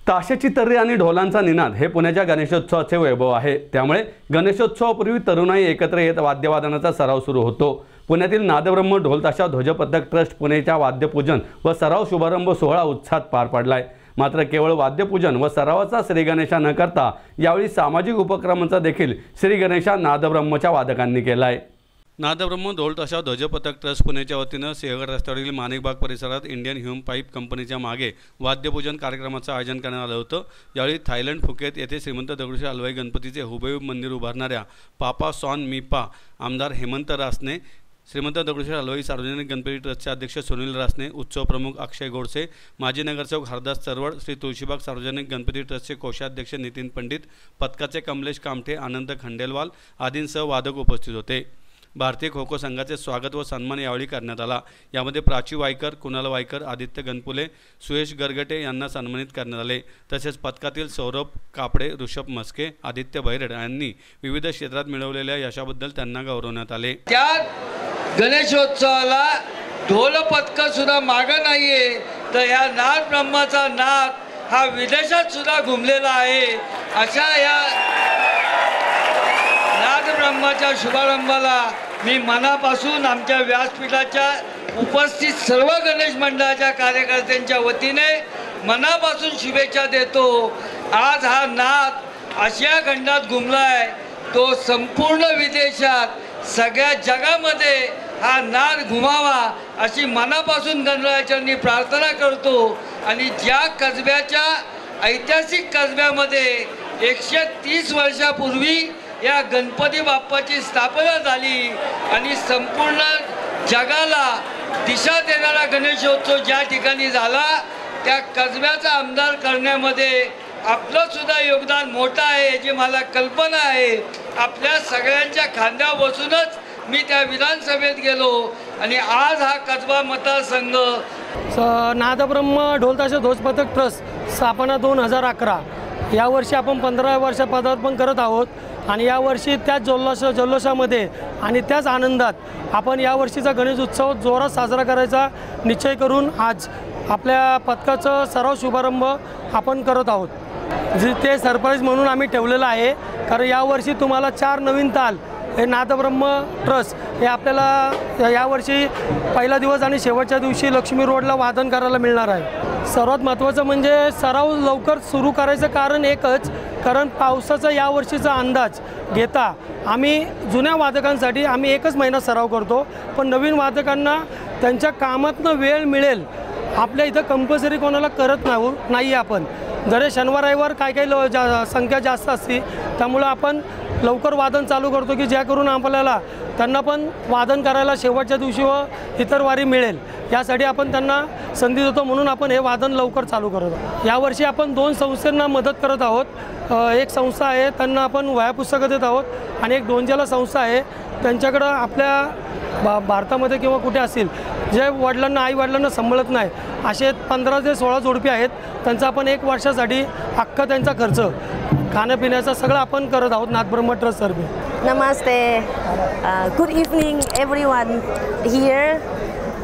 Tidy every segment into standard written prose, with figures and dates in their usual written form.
ताशाची तर्री आणि ढोलांचा निनाद हे पुण्याच्या गणेशोत्सवाचे वैभव आहे। त्यामुळे गणेशोत्सवापूर्वी तरुणाई एकत्र येत वाद्यवादनाचा सराव सुरू होतो। पुण्यातील नादब्रह्म ढोल ताशा ध्वजपथक ट्रस्ट पुणेच्या वाद्यपूजन व सराव शुभारंभ सोहळा उत्साहात पार पडलाय। मात्र केवळ वाद्यपूजन व सरावाचा श्री गणेशा न करता यावेळी सामाजिक उपक्रमांचा देखील श्री गणेशा नादब्रह्मच्या वादकांनी केलाय। नादब्रह्म ढोल ताशा ध्वजपथक ट्रस्ट पुण्याच्या वतीनं सिंहगड रस्त्यावरील माणिकबाग परिसरात इंडियन ह्यूम पाईप कंपनीच्या मागे वाद्यपूजन कार्यक्रमाचं आयोजन करण्यात आलं होतं। यावेळी थायलंड फुकेत येथे श्रीमंत दगडूशेठ हलवाई गणपतीचे हुबेहूब मंदिर उभारणाऱ्या पापा सॉन मीपा आमदार हेमंत रासने, श्रीमंत दगडूशेठ हलवाई सार्वजनिक गणपती ट्रस्टचे अध्यक्ष सुनील रासने, उत्सव प्रमुख अक्षय गोडसे, माजी नगरसेवक हरदास चरवड, श्री तुळशीबाग सार्वजनिक गणपती ट्रस्टचे कोषाध्यक्ष नितीन पंडित, पथकाचे कमलेश कामठे, आनंद खंडेलवाल आदींसह वादक उपस्थित होते। भारतीय खो खो संघाचे स्वागत व सन्मान यावेळी करण्यात आला। यामध्ये प्राची वायकर, कुणाल वायकर, आदित्य गणपुले, सुयश गरगटे यांना सन्मानित करण्यात आले। तसेच पथकातील सौरभ कापडे, ऋषभ मस्के, आदित्य भैरड यांनी विविध क्षेत्रात मिळवलेल्या यशाबद्दल त्यांना गौरवण्यात आले। त्या गणेशोत्सवाला ढोल पथक सुद्धा मागे नाहीये, तर या नाद ब्रह्माचा नाद हा विदेशात सुद्धा घुमलेला आहे। अशा या नाद ब्रह्माच्या शुभारंभाला मी मनापासून आमच्या व्यासपीठाच्या उपस्थित सर्व गणेश मंडळाच्या कार्यकर्त्यांच्या वतीने मनापासून शुभेच्छा देतो। आज हा नाद आशिया खंडात घुमलाय, तो संपूर्ण विदेशात सगळ्या जगामध्ये हा नाद घुमावा अशी मनापासून गणरायाचरणी प्रार्थना करतो। आणि ज्या कसब्याच्या ऐतिहासिक कसब्यामध्ये 130 वर्षापूर्वी या गणपती बाप्पाची स्थापना झाली आणि संपूर्ण जगाला दिशा देणारा गणेशोत्सव ज्या ठिकाणी झाला, त्या कसब्याचा आमदार करण्यामध्ये आपलं सुद्धा योगदान मोठं आहे याची मला कल्पना आहे। आपल्या सगळ्यांच्या खांद्यावर बसूनच मी त्या विधानसभेत गेलो आणि आज हा कसबा मतदारसंघ नादब्रह्म ढोल ताशा ध्वजपथक ट्रस्ट स्थापना 2011 यावर्षी आपण 15व्या वर्षात पदार्पण करत आहोत। आणि यावर्षी त्याच जल्लोषामध्ये आणि त्याच आनंदात आपण यावर्षीचा गणेश उत्सव जोरात साजरा करायचा निश्चय करून आज आपल्या पथकाचं सराव शुभारंभ आपण करत आहोत। ते सरप्राईज म्हणून आम्ही ठेवलेलं आहे, कारण यावर्षी तुम्हाला 4 नवीन ताल हे नादब्रह्म ट्रस्ट हे आपल्याला यावर्षी पहिला दिवस आणि शेवटच्या दिवशी लक्ष्मी रोडला वादन करायला मिळणार आहे। सर्वात महत्त्वाचं म्हणजे सराव लवकर सुरू करायचं कारण एकच, कारण पावसाचा यावर्षीचा अंदाज घेता आम्ही जुन्या वादकांसाठी आम्ही 1च महिना सराव करतो, पण नवीन वादकांना त्यांच्या कामातनं वेळ मिळेल आपल्या इथं कंपल्सरी कोणाला करत नाही आपण। जरी शनिवार रविवार काही संख्या जास्त असते, त्यामुळे आपण लवकर वादन चालू करतो की ज्या करून आपल्याला त्यांना पण वादन करायला शेवटच्या दिवशी व इतर वारी मिळेल यासाठी आपण त्यांना संधी देतो, म्हणून आपण हे वादन लवकर चालू करतो। यावर्षी आपण 2 संस्थांना मदत करत आहोत। एक संस्था आहे त्यांना आपण वह्या पुस्तकं देत आहोत आणि एक डोंजेला संस्था आहे त्यांच्याकडं आपल्या भारतामध्ये किंवा कुठे असेल जे आई वडिलांना सांभाळत नाही असे 15 ते 16 जोडपी आहेत, त्यांचा आपण 1 वर्षासाठी अख्खा त्यांचा खर्च खाण्यापिण्याचा सगळं आपण करत आहोत नादब्रह्म ट्रस्ट तर्फे। Namaste. Good evening everyone here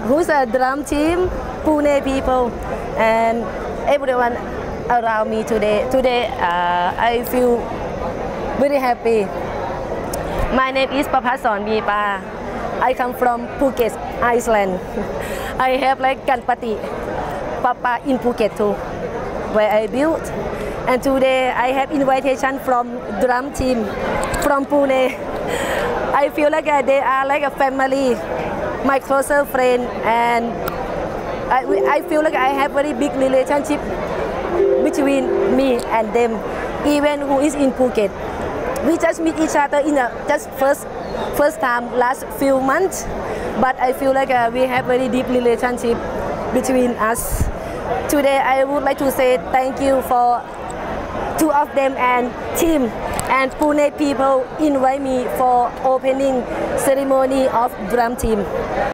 who's a drum team, Pune people and everyone around me today. Today I feel very happy. My name is Papa Son Mipa. I come from Phuket, Iceland. I have like Ganpati Papa in Phuket too, where I built. And today I have invitation from drum team from Pune. I feel like they are like a family, my closer friend, and I feel like I have very big relationship between me and them, even who is in Phuket. We just meet each other in just first time last few months, but I feel like we have very deep relationship between us. Today I would like to say thank you for 2 of them and team and Pune people invite me for opening ceremony of drum team.